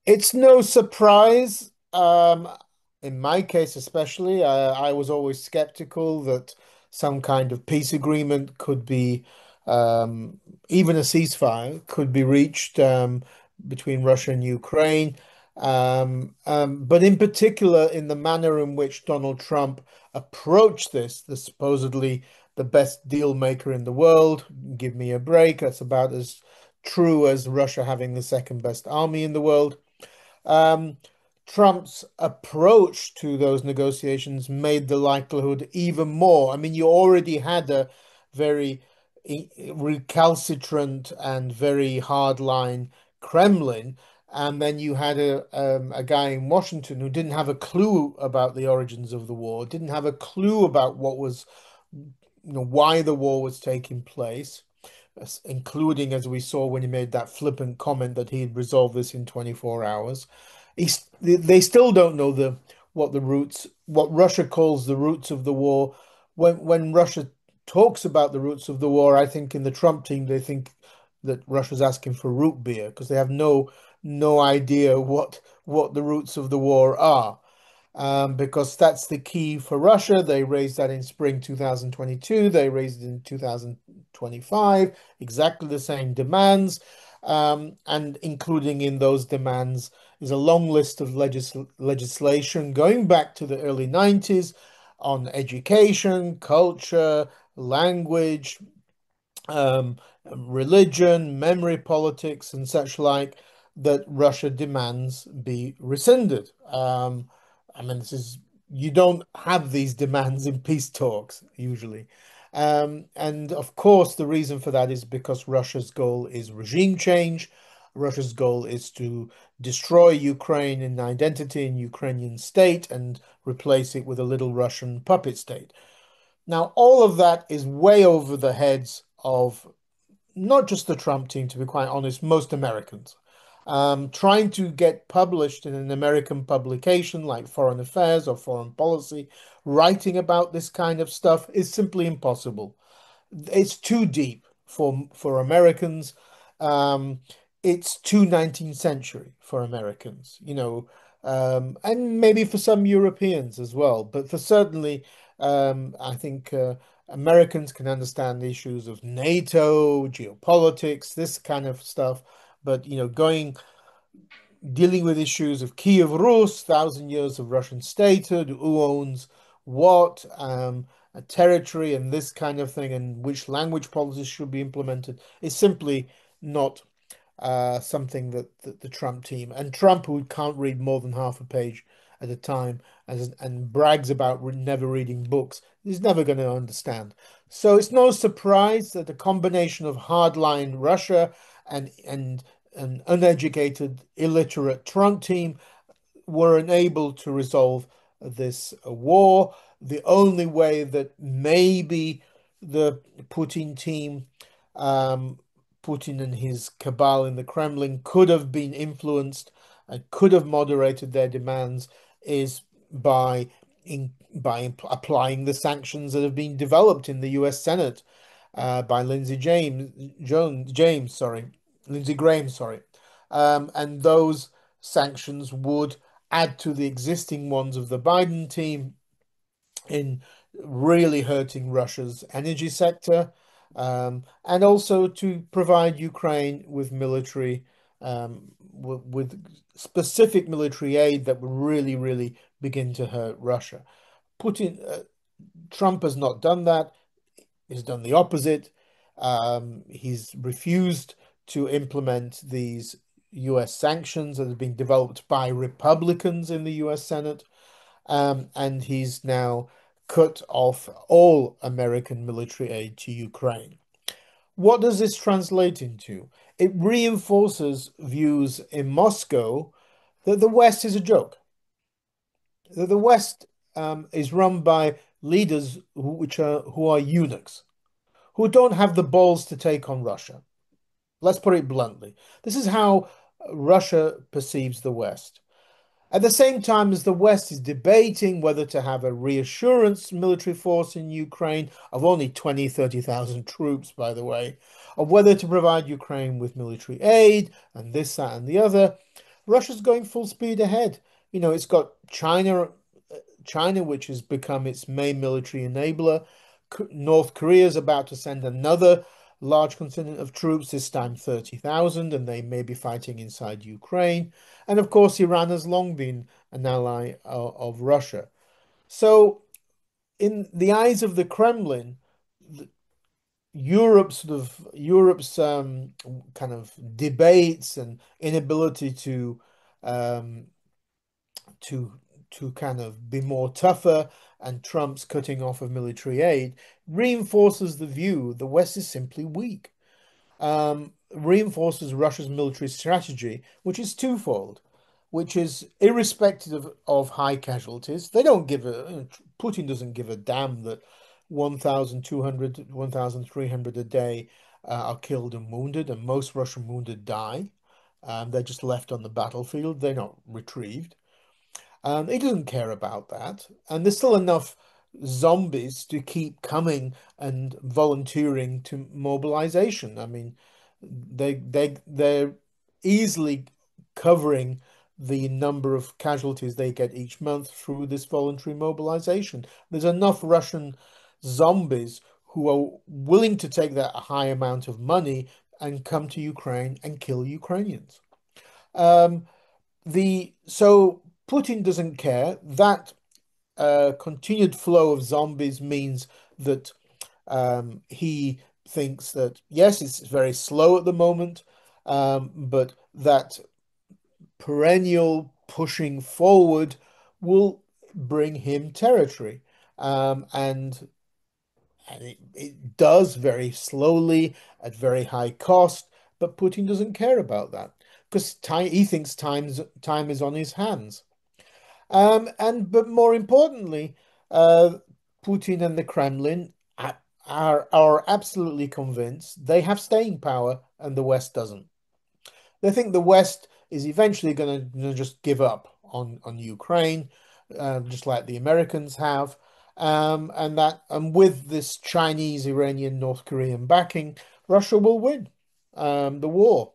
It's no surprise, in my case especially. I was always skeptical that some kind of peace agreement could be, um, even a ceasefire could be reached between Russia and Ukraine. But in particular, in the manner in which Donald Trump approached this, the supposedly the best deal maker in the world. Give me a break. That's about as true as Russia having the second best army in the world. um, Trump's approach to those negotiations made the likelihood even more. I mean, you already had a very recalcitrant and very hardline Kremlin, and then you had a guy in Washington who didn't have a clue about the origins of the war, didn't have a clue about what was, why the war was taking place, including, as we saw when he made that flippant comment that he'd resolve this in 24 hours. They still don't know what Russia calls the roots of the war. When Russia talks about the roots of the war, I think in the Trump team they think that Russia's asking for root beer because they have no idea what the roots of the war are. Because that's the key for Russia. They raised that in spring 2022. They raised it in 2025, exactly the same demands. And including in those demands is a long list of legislation going back to the early 90s on education, culture, language, um, religion, memory politics, and such like that Russia demands be rescinded. I mean, you don't have these demands in peace talks usually. And of course, the reason for that is because Russia's goal is regime change. Russia's goal is to destroy Ukraine in identity and Ukrainian state and replace it with a little Russian puppet state. Now, all of that is way over the heads of not just the Trump team, to be quite honest, most Americans. Trying to get published in an American publication like Foreign Affairs or Foreign Policy, writing about this kind of stuff is simply impossible. It's too deep for Americans. Um, it's too 19th century for Americans, and maybe for some Europeans as well. But for certainly, I think Americans can understand the issues of NATO, geopolitics, this kind of stuff. But dealing with issues of Kyiv Rus, thousand years of Russian statehood, who owns what, a territory, and this kind of thing, and which language policies should be implemented, is simply not something that the Trump team and Trump, who can't read more than half a page at a time and brags about never reading books, is never going to understand. So it's no surprise that a combination of hardline Russia and an uneducated, illiterate Trump team were unable to resolve this war. The only way that maybe the Putin team, um, Putin and his cabal in the Kremlin could have been influenced and could have moderated their demands is by applying the sanctions that have been developed in the U.S. Senate by Lindsey Graham, sorry. And those sanctions would add to the existing ones of the Biden team in really hurting Russia's energy sector, and also to provide Ukraine with with specific military aid that would really begin to hurt Russia. Putin, Trump has not done that. He's done the opposite. He's refused to implement these US sanctions that have been developed by Republicans in the US Senate. And he's now cut off all American military aid to Ukraine. What does this translate into? It reinforces views in Moscow that the West is a joke, that the West is run by leaders who are eunuchs, who don't have the balls to take on Russia. Let's put it bluntly. This is how Russia perceives the West. At the same time as the West is debating whether to have a reassurance military force in Ukraine of only 20, 30,000 troops, by the way, of whether to provide Ukraine with military aid and this, that, and the other, Russia's going full speed ahead. It's got China, which has become its main military enabler. North Korea is about to send another large contingent of troops, this time 30,000, and they may be fighting inside Ukraine. And of course, Iran has long been an ally of Russia. So, in the eyes of the Kremlin, Europe's kind of debates and inability um, to kind of be more tougher, and Trump's cutting off of military aid reinforces the view the West is simply weak. Reinforces Russia's military strategy, which is twofold, which is irrespective of high casualties. They don't give a Putin doesn't give a damn that 1,200, 1,300 a day are killed and wounded, and most Russian wounded die. They're just left on the battlefield. They're not retrieved. He doesn't care about that. And there's still enough zombies to keep coming and volunteering to mobilization. I mean, they're easily covering the number of casualties they get each month through this voluntary mobilization. There's enough Russian zombies who are willing to take that high amount of money and come to Ukraine and kill Ukrainians. Um, so Putin doesn't care. That continued flow of zombies means that he thinks that yes, it's very slow at the moment, but that perennial pushing forward will bring him territory. And it does very slowly at very high cost, but Putin doesn't care about that because he thinks time is on his hands. But more importantly, uh, Putin and the Kremlin are absolutely convinced they have staying power and the West doesn't. They think the West is eventually going to just give up on Ukraine, just like the Americans have, and with this Chinese, Iranian, North Korean backing, Russia will win the war.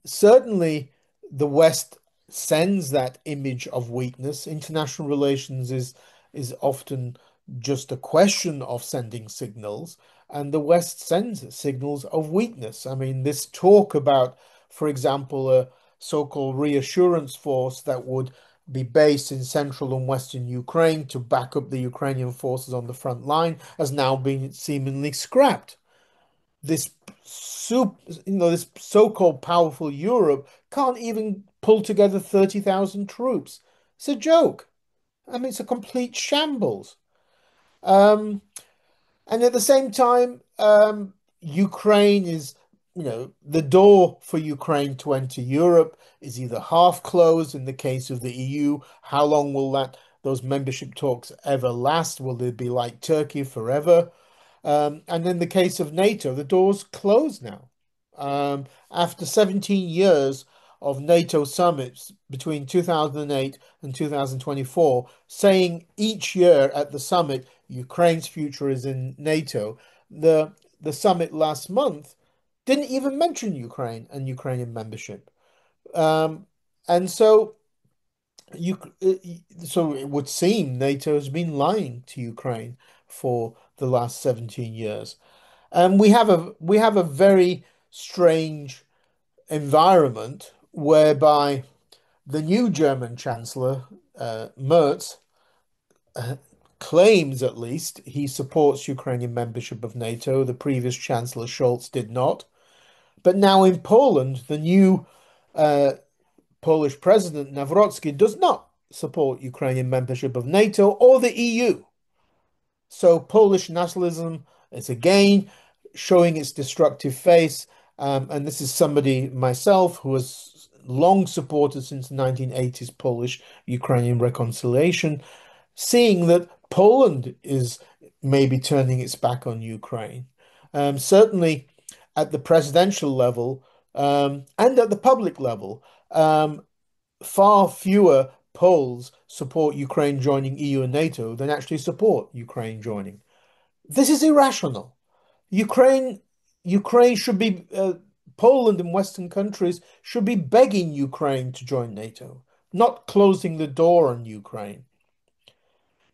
Certainly, the West sends that image of weakness. International relations is often just a question of sending signals, and the West sends signals of weakness. I mean, this talk about, for example, a so-called reassurance force that would be based in central and western Ukraine to back up the Ukrainian forces on the front line has now been seemingly scrapped. This this so-called powerful Europe can't even pull together 30,000 troops. It's a joke. I mean, it's a complete shambles. Um, and at the same time, Ukraine is, the door for Ukraine to enter Europe is either half closed in the case of the EU. How long will those membership talks ever last? Will they be like Turkey forever? And in the case of NATO, the door's closed now. After 17 years of NATO summits between 2008 and 2024, saying each year at the summit, Ukraine's future is in NATO, the summit last month didn't even mention Ukraine and Ukrainian membership. Um, and so you so it would seem NATO has been lying to Ukraine for the last 17 years. And we have a very strange environment whereby the new German Chancellor, Mertz, claims at least he supports Ukrainian membership of NATO. The previous Chancellor Scholz did not. But now in Poland, the new uh, Polish President Nawrocki does not support Ukrainian membership of NATO or the EU. So Polish nationalism is again showing its destructive face. And this is somebody myself who has long supported since the 1980s Polish-Ukrainian reconciliation, seeing that Poland is maybe turning its back on Ukraine. Certainly at the presidential level and at the public level, far fewer Poles support Ukraine joining EU and NATO than actually support Ukraine joining. This is irrational. Ukraine Ukraine should be Poland and Western countries should be begging Ukraine to join NATO, not closing the door on Ukraine.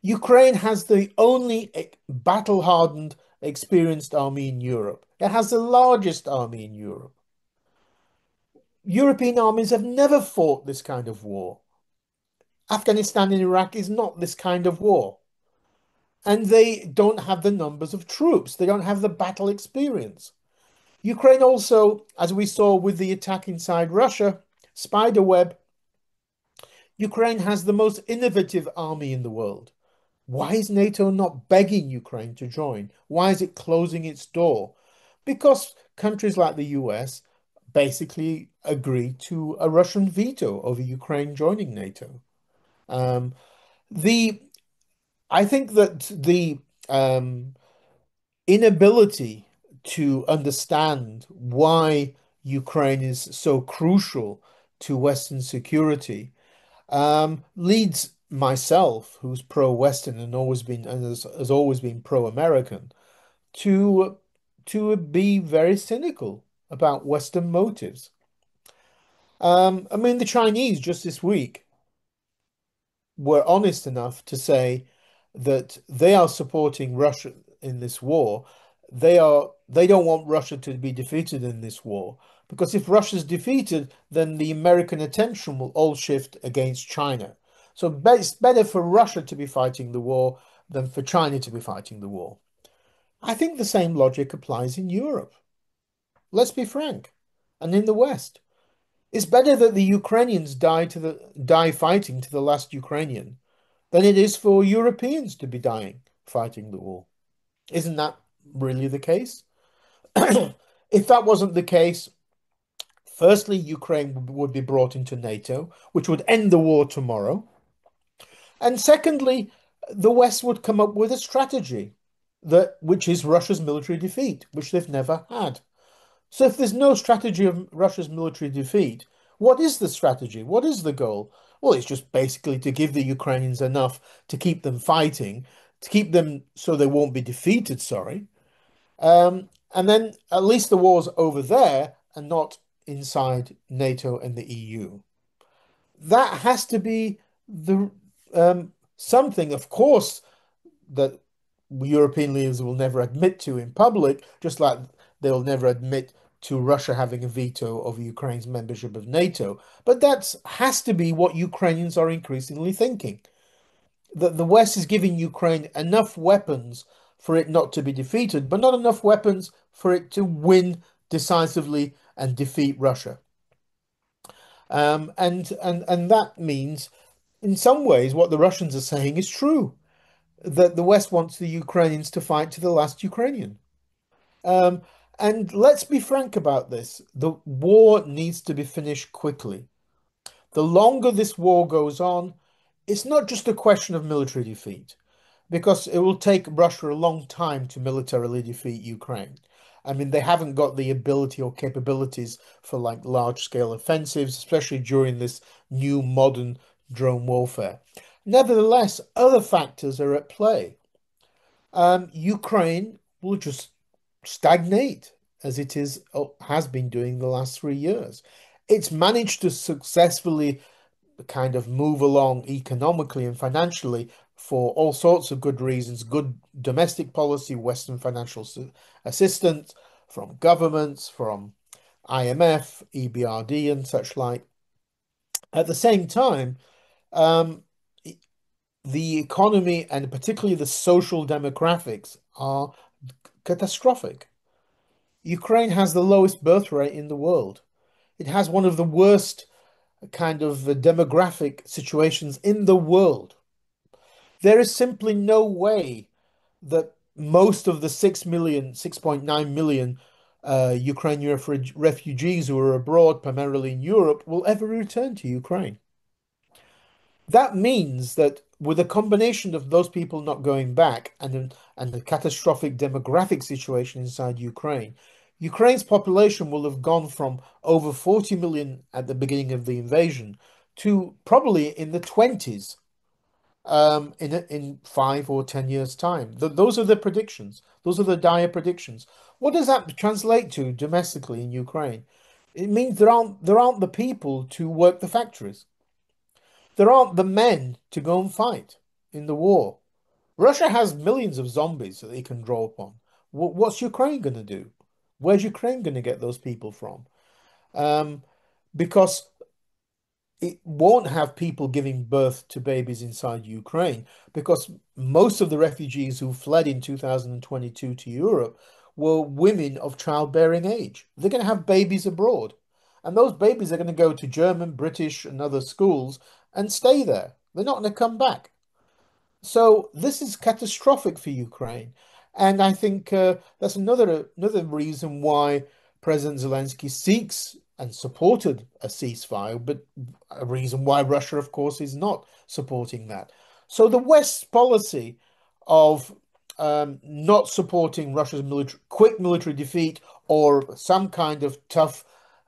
Ukraine has the only battle-hardened, experienced army in Europe. It has the largest army in Europe. European armies have never fought this kind of war. Afghanistan and Iraq is not this kind of war. And they don't have the numbers of troops. They don't have the battle experience. Ukraine also, as we saw with the attack inside Russia, spiderweb, Ukraine has the most innovative army in the world. Why is NATO not begging Ukraine to join? Why is it closing its door? Because countries like the US basically agreed to a Russian veto over Ukraine joining NATO. Um, the I think that the inability to understand why Ukraine is so crucial to Western security leads myself, who's pro-Western and has always been pro-American, to be very cynical about Western motives. I mean, the Chinese just this week were honest enough to say that they are supporting Russia in this war. They don't want Russia to be defeated in this war because if Russia's defeated, then the American attention will all shift against China. So it's better for Russia to be fighting the war than for China to be fighting the war. I think the same logic applies in Europe. Let's be frank. And in the West. It's better that the Ukrainians die fighting to the last Ukrainian than it is for Europeans to be dying fighting the war. Isn't that really the case? If that wasn't the case, firstly, Ukraine would be brought into NATO, which would end the war tomorrow. And secondly, the West would come up with a strategy which is Russia's military defeat, which they've never had. So if there's no strategy of Russia's military defeat, what is the strategy? What is the goal? Well, it's just basically to give the Ukrainians enough to keep them fighting, to keep them so they won't be defeated, sorry. And then at least the war's over there and not inside NATO and the EU. That has to be the something, of course, that European leaders will never admit to in public, just like they'll never admit to Russia having a veto over Ukraine's membership of NATO. But that has to be what Ukrainians are increasingly thinking. That the West is giving Ukraine enough weapons for it not to be defeated, but not enough weapons for it to win decisively and defeat Russia. And that means, in some ways, what the Russians are saying is true, that the West wants the Ukrainians to fight to the last Ukrainian. Um, and let's be frank about this. The war needs to be finished quickly. The longer this war goes on, it's not just a question of military defeat, because it will take Russia a long time to militarily defeat Ukraine. I mean, they haven't got the ability or capabilities for like large-scale offensives, especially during this new modern drone warfare. Nevertheless, other factors are at play. Ukraine will just stagnate as it has been doing the last 3 years. It's managed to successfully kind of move along economically and financially for all sorts of good reasons, good domestic policy, Western financial assistance from governments, from IMF, EBRD, and such like. At the same time, um, the economy and particularly the social demographics are catastrophic. Ukraine has the lowest birth rate in the world. It has one of the worst kind of demographic situations in the world. There is simply no way that most of the 6 million, 6.9 million Ukrainian refugees who are abroad, primarily in Europe, will ever return to Ukraine. That means that with a combination of those people not going back and the catastrophic demographic situation inside Ukraine, Ukraine's population will have gone from over 40 million at the beginning of the invasion to probably in the 20s in 5 or 10 years' time. Those are the predictions. Those are the dire predictions. What does that translate to domestically in Ukraine? It means there aren't the people to work the factories. There aren't the men to go and fight in the war. Russia has millions of zombies that they can draw upon. What's Ukraine going to do? Where's Ukraine going to get those people from? Um, because it won't have people giving birth to babies inside Ukraine, because most of the refugees who fled in 2022 to Europe were women of childbearing age. They're going to have babies abroad. And those babies are going to go to German, British, and other schools and stay there. They're not going to come back. So this is catastrophic for Ukraine, and I think that's another reason why President Zelensky seeks and supported a ceasefire, but a reason why Russia, of course, is not supporting that. So the West's policy of not supporting Russia's quick military defeat or some kind of tough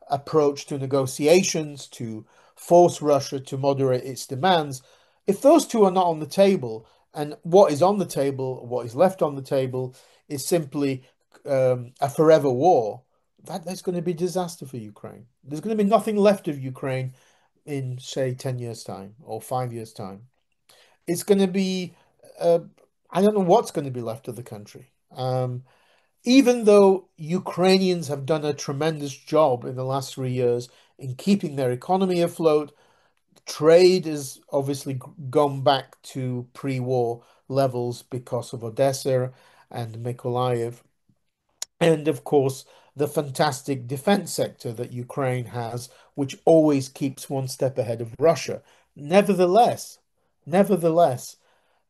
approach to negotiations to force Russia to moderate its demands, if those two are not on the table, and what is on the table, what is left on the table, is simply a forever war, that's going to be disaster for Ukraine. There's going to be nothing left of Ukraine in, say, 10 years' time or 5 years' time. It's going to be, uh, I don't know what's going to be left of the country. Even though Ukrainians have done a tremendous job in the last 3 years in keeping their economy afloat, trade has obviously gone back to pre-war levels because of Odessa and Mykolaiv. And of course, the fantastic defense sector that Ukraine has, which always keeps one step ahead of Russia. Nevertheless, nevertheless,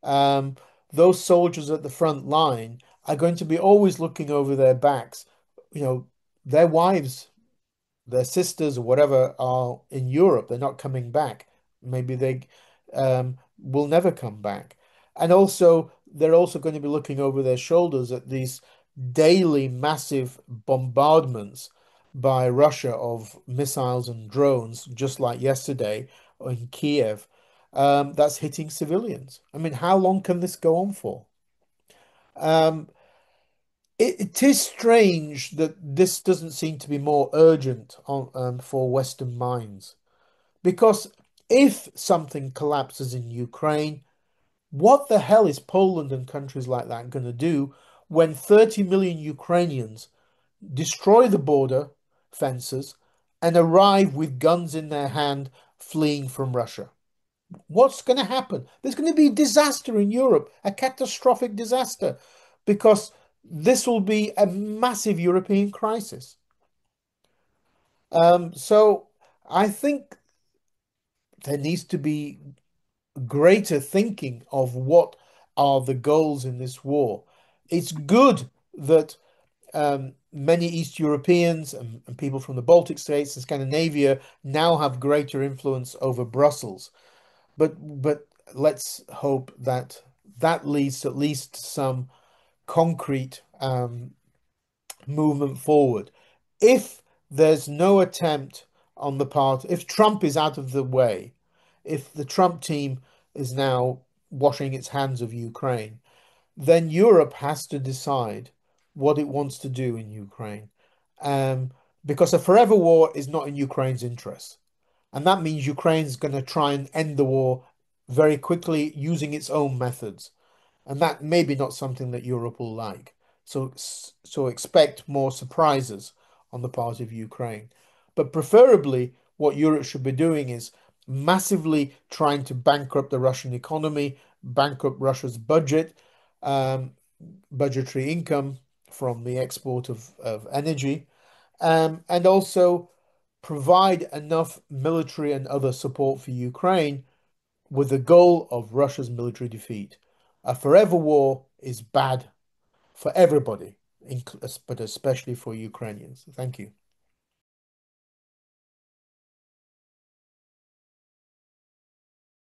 um, those soldiers at the front line are going to be always looking over their backs. You know, their wives, their sisters, or whatever are in Europe. They're not coming back. Maybe they will never come back. And also, they're also going to be looking over their shoulders at these daily massive bombardments by Russia of missiles and drones, just like yesterday in Kyiv. That's hitting civilians. I mean, how long can this go on for? Um, it is strange that this doesn't seem to be more urgent for Western minds. Because if something collapses in Ukraine, what the hell is Poland and countries like that going to do when 30 million Ukrainians destroy the border fences and arrive with guns in their hand fleeing from Russia? What's going to happen? There's going to be disaster in Europe, a catastrophic disaster, because this will be a massive European crisis. So I think there needs to be greater thinking of what are the goals in this war. It's good that many East Europeans and people from the Baltic states and Scandinavia now have greater influence over Brussels. But let's hope that that leads to at least some concrete movement forward. If there's no attempt on the part, if Trump is out of the way, if the Trump team is now washing its hands of Ukraine, then Europe has to decide what it wants to do in Ukraine. Um, because a forever war is not in Ukraine's interest. And that means Ukraine's going to try and end the war very quickly using its own methods. And that may be not something that Europe will like. So expect more surprises on the part of Ukraine. But preferably, what Europe should be doing is massively trying to bankrupt the Russian economy, bankrupt Russia's budget, um, budgetary income from the export of energy, and also provide enough military and other support for Ukraine with the goal of Russia's military defeat. A forever war is bad for everybody, but especially for Ukrainians. Thank you.